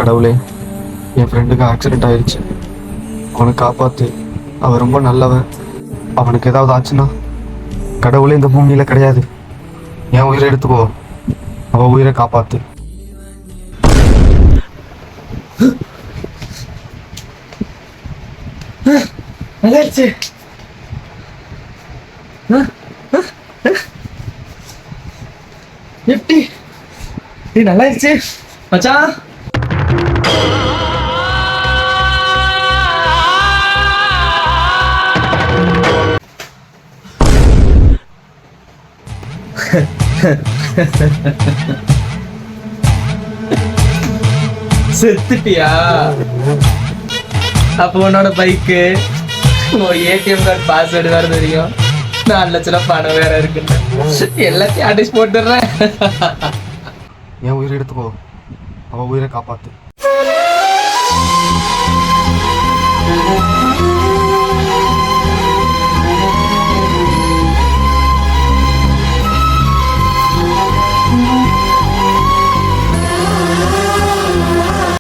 கடவுளே, என் ஃப்ரெண்டுக்கு ஆக்சிடென்ட் ஆயிடுச்சு, அவனை காப்பாத்து. அவன் ரொம்ப நல்லவன். அவனுக்கு ஏதாவது ஆச்சுன்னா கடவுளே இந்த பூமியில கிடையாது. என் உயிரை எடுத்துக்கோ, அவன் உயிரை காப்பாத்து. நல்லாச்சு. எப்படி நல்லாயிருச்சு மச்சான். செத்துட்டியா? அப்போ உன்னோட பைக்கு, ஏடிஎம் கார்டு பாஸ்வேர்டு வேற தெரியும், 4 லட்சம் பணம் வேற இருக்குன்னு எல்லாத்தையும் அடிச்சு போட்டுடுறேன். என் உயிரை எடுத்துக்கோ, அவன் உயிரை காப்பாத்து.